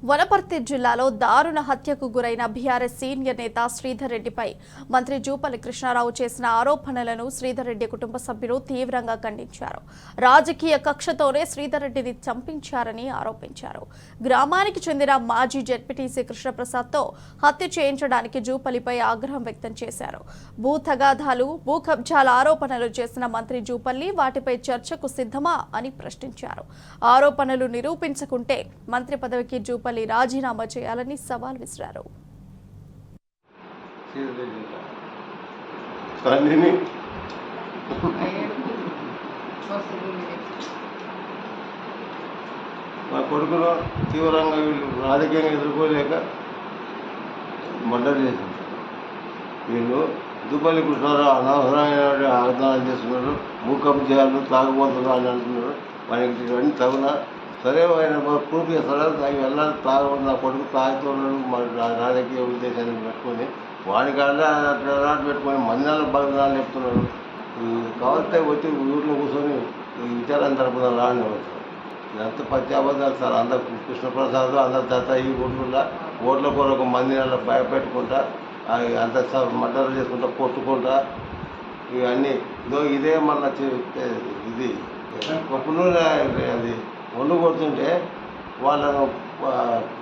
వనపర్తి జిల్లాలో దారుణ హత్యకు గురైన బీఆర్ఎస్ సీనియర్ నేత శ్రీధర్ రెడ్డిపై మంత్రి జూపల్లి కృష్ణారావు చేసిన ఆరోపణలను శ్రీధర్ రెడ్డి కుటుంబ సభ్యులు తీవ్రంగా ఖండించారు. రాజకీయ కక్షతోనే శ్రీధర్ రెడ్డిని చంపించారని ఆరోపించారు. గ్రామానికి చెందిన మాజీ జెడ్పీటీసీ కృష్ణప్రసాద్తో హత్య చేయించడానికి జూపల్లిపై ఆగ్రహం వ్యక్తం చేశారు. భూ తగాదాలు, భూ కబ్జాల ఆరోపణలు చేసిన మంత్రి జూపల్లి వాటిపై చర్చకు సిద్ధమా అని ప్రశ్నించారు. ఆరోపణలు నిరూపించకుంటే మంత్రి పదవికి జూపల్లి రాజీనామా చేయాలని సవాల్ విసిరారు. మా కొడుకును తీవ్రంగా వీళ్ళు రాజకీయంగా ఎదుర్కోలేక మర్డర్ చేసింది. వీళ్ళు జూపల్లి కృష్ణారావు అనవసరమైన ఆగ్రహాలు చేస్తున్నారు, భూ కబ్జాలు, తాగుబోతులు అని అంటున్నారు. మనకి ఇవన్నీ తగున సరే ఆయన ప్రూఫ్ చేస్తారా తాగి వెళ్ళాలి, తాగకుండా నా కొడుకు తాగుతున్నాడు మరి రాజకీయ ఉద్దేశాన్ని పెట్టుకొని వాడికి అలవాటు పెట్టుకొని మందిరాలు భగ్నాలు చెప్తున్నాడు. కావాలంటే వచ్చి ఊళ్ళో కూర్చొని విచారణ జరుపుతున్నారు రాని వచ్చారు. ఇదంతా పత్యాబద్ధాలు సార్. అందరు కృష్ణప్రసాద్ అందరి చేత ఈ ఊళ్ళో ఓట్ల కొరకు మందిరాల్లో భయపెట్టుకుంటా అంత మర్డర్ చేసుకుంటా కొట్టుకుంటా ఇవన్నీ ఇదే మన ఇది పప్పులు అది వండు కొడుతుంటే వాళ్ళను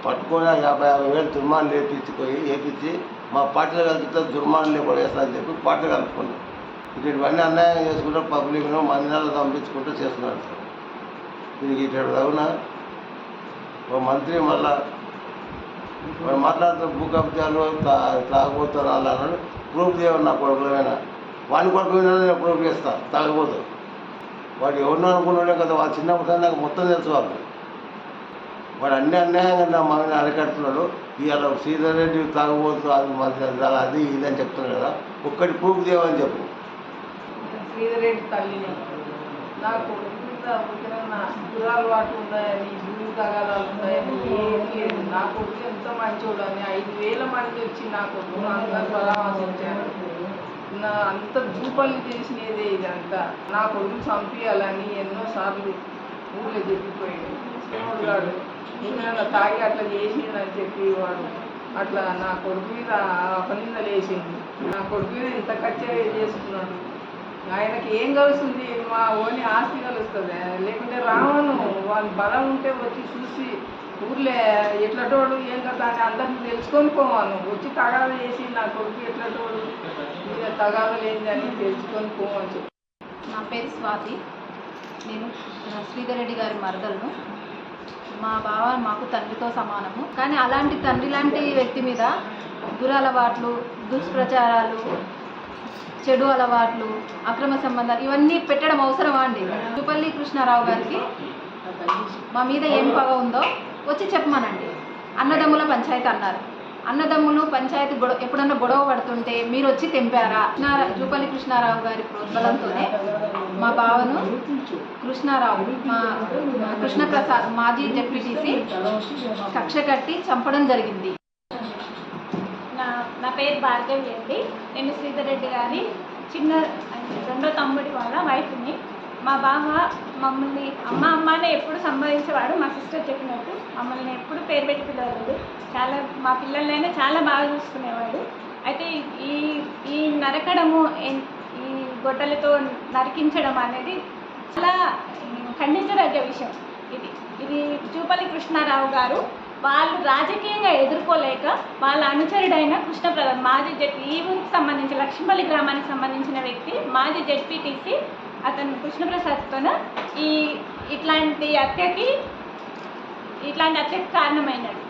పట్టుకొని 50,000 దుర్మానం వేపించి మా పార్టీలో కలిపితే దుర్మానం లేకుండా వేస్తారని చెప్పి పార్టీలు కలుపుకున్నాం. ఇటువంటివన్నీ అన్యాయం చేసుకుంటూ పబ్లిక్ను మందిరాలు పంపించుకుంటూ చేస్తున్నారు. దీనికి ఇటు తగున ఒక మంత్రి మళ్ళా మాట్లాడుతూ భూ కబ్జాలు తాగబోతారు అలా అన్నాడు. ప్రూఫ్ చేయమని నా కొడుకులమైనా వాని కొడుకుమైనా నేను ప్రూఫ్ చేస్తాను. తాగబోతారు వాడు ఎవరినో అనుకున్నాడే కదా, వాడు చిన్నప్పుడు నాకు మొత్తం తెలుసు. వాడు అన్ని అన్యాయంగా నా మనని అరికడుతున్నాడు. ఇవాళ శ్రీధర్ రెడ్డి తాగబోతు అది ఇది అని చెప్తున్నాడు కదా, ఒక్కటి ప్రూఫ్ చేయమని చెప్పు. శ్రీధర్ రెడ్డి తల్లిని నాకు దురలవాటు ఉన్నాయని, భూమి తగాదాలు ఉన్నాయని ఏం లేదు. నా కొడుకు ఎంత మంచోడు అని 5,000 మంది వచ్చి నా కొడుకు అందరూ పరామర్శించారు. అంత జూపల్లి చేసినదే ఇదంతా. నా కొడుకు చంపించాలని ఎన్నోసార్లు ఊళ్ళో చెప్పిపోయాడు. వాడు ఇంకా తాగి అట్లా చేసిండని చెప్పి వాడు అట్లా నా కొడుకు మీద అపనిందలు వేసింది. నా కొడుకు మీద ఇంత కచ్చే చేసుకున్నాడు. ఆయనకి ఏం కలుస్తుంది? మా ఓని ఆస్తి కలుస్తుంది. లేకుంటే రావను వాళ్ళ బలం ఉంటే వచ్చి చూసి ఊర్లే ఎట్లటోడు ఏం కదా అని అందరిని తెలుసుకొని పోవాను. వచ్చి తగాదా చేసి నా కొడుకు ఎట్లటోడు మీద తగాదా లేదని తెలుసుకొని పోవచ్చు. నా పేరు స్వాతి. నేను శ్రీధర్ రెడ్డి గారి మరదలను. మా బావ మాకు తండ్రితో సమానము. కానీ అలాంటి తండ్రి లాంటి వ్యక్తి మీద దురలవాట్లు, దుష్ప్రచారాలు, చెడు అలవాట్లు, అక్రమ సంబంధాలు ఇవన్నీ పెట్టడం అవసరమా అండి? జూపల్లి కృష్ణారావు గారికి మా మీద ఏం పగ ఉందో వచ్చి చెప్పమనండి. అన్నదమ్ముల పంచాయతీ అన్నారు. అన్నదమ్ములు పంచాయతీ ఎప్పుడన్నా గొడవ పడుతుంటే మీరు వచ్చి తెంపారా? జూపల్లి కృష్ణారావు గారి ప్రోద్బలంతోనే మా బావను కృష్ణారావు, మా కృష్ణప్రసాద్ మాజీ జెడ్పీటీసీ కక్ష కట్టి చంపడం జరిగింది. నా పేరు భార్గవి అండి. నేను శ్రీధర్ రెడ్డి గారి రెండో తమ్ముడి వాళ్ళ వైఫ్ని. మా బావ మమ్మల్ని అమ్మనే ఎప్పుడు సంబోధించేవాడు. మా సిస్టర్ చెప్పినట్టు మమ్మల్ని ఎప్పుడు పేరు పెట్టి పిలవలేదు. చాలా మా పిల్లలైనా చాలా బాగా చూసుకునేవాడు. అయితే ఈ నరకడము, ఈ గొడ్డలతో నరికించడం అనేది చాలా ఖండించదగ్గ విషయం. ఇది జూపల్లి కృష్ణారావు గారు వాళ్ళు రాజకీయంగా ఎదుర్కోలేక వాళ్ళ అనుచరుడైన కృష్ణప్రసాద్ మాజీ ఈ ఊరికి సంబంధించి లక్ష్మీపల్లి గ్రామానికి సంబంధించిన వ్యక్తి మాజీ జెడ్పీటీసీ అతను కృష్ణప్రసాద్తోన ఇట్లాంటి హత్యకి కారణమైనాడు.